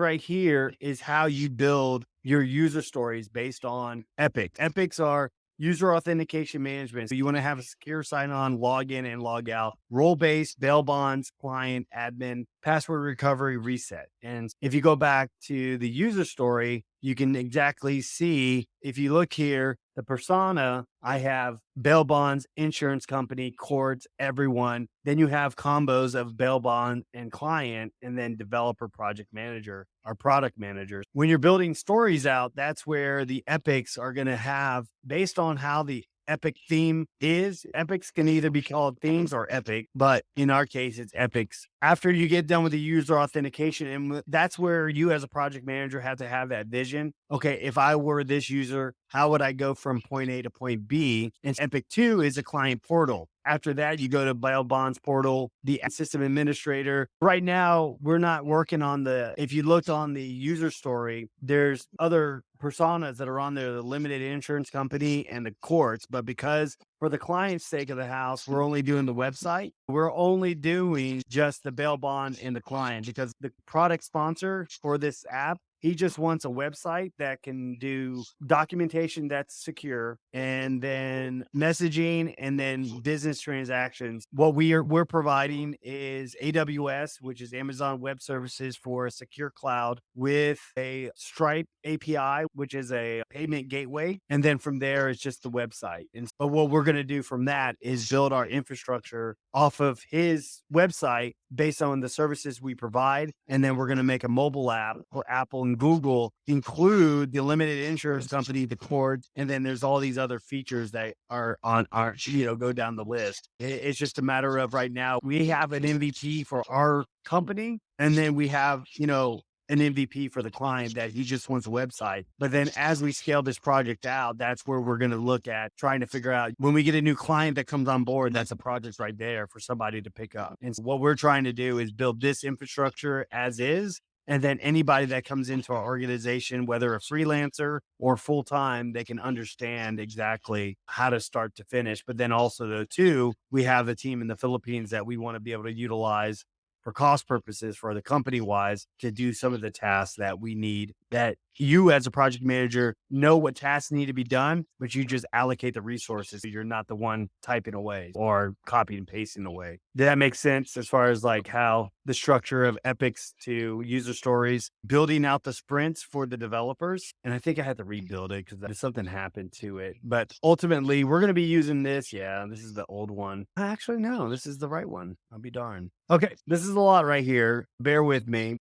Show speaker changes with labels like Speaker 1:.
Speaker 1: right here is how you build your user stories based on epics. Epics are user authentication management. So you want to have a secure sign on, log in and log out, role based, bail bonds, client, admin, password recovery, reset. And if you go back to the user story, you can exactly see if you look here, the persona, I have bail bonds, insurance company, courts, everyone. Then you have combos of bail bond and client, and then developer, project manager, or product managers. When you're building stories out, that's where the epics are going to have, based on how the epic theme is. Epics can either be called themes or epic, but in our case, it's epics. After you get done with the user authentication, and that's where you as a project manager have to have that vision. Okay, if I were this user, how would I go from point A to point B? And Epic 2 is a client portal. After that, you go to bail bonds portal, the system administrator. Right now, we're not working on if you looked on the user story, there's other personas that are on there, the limited insurance company and the courts. But because for the client's sake of the house, we're only doing the website. We're only doing just the bail bond and the client because the product sponsor for this app, he just wants a website that can do documentation that's secure and then messaging and then business transactions. What we're providing is AWS, which is Amazon Web Services for a secure cloud with a Stripe API, which is a payment gateway. And then from there, it's just the website. But what we're going to do from that is build our infrastructure off of his website based on the services we provide. And then we're going to make a mobile app for Apple and Google, include the limited insurance company, the court, and then there's all these other features that are on our, go down the list. It's just a matter of right now, we have an MVP for our company, and then we have, an MVP for the client that he just wants a website. But then as we scale this project out, that's where we're going to look at trying to figure out when we get a new client that comes on board, that's a project right there for somebody to pick up. And so what we're trying to do is build this infrastructure as is. And then anybody that comes into our organization, whether a freelancer or full time, they can understand exactly how to start to finish. But then also, though, too, we have a team in the Philippines that we want to be able to utilize for cost purposes for the company wise to do some of the tasks that we need, that you as a project manager know what tasks need to be done, but you just allocate the resources. You're not the one typing away or copying and pasting away. Did that make sense as far as like how the structure of epics to user stories, building out the sprints for the developers? And I think I had to rebuild it because something happened to it. But ultimately, we're going to be using this. Yeah, this is the old one. Actually, no, this is the right one. I'll be darned. Okay, this is a lot right here. Bear with me.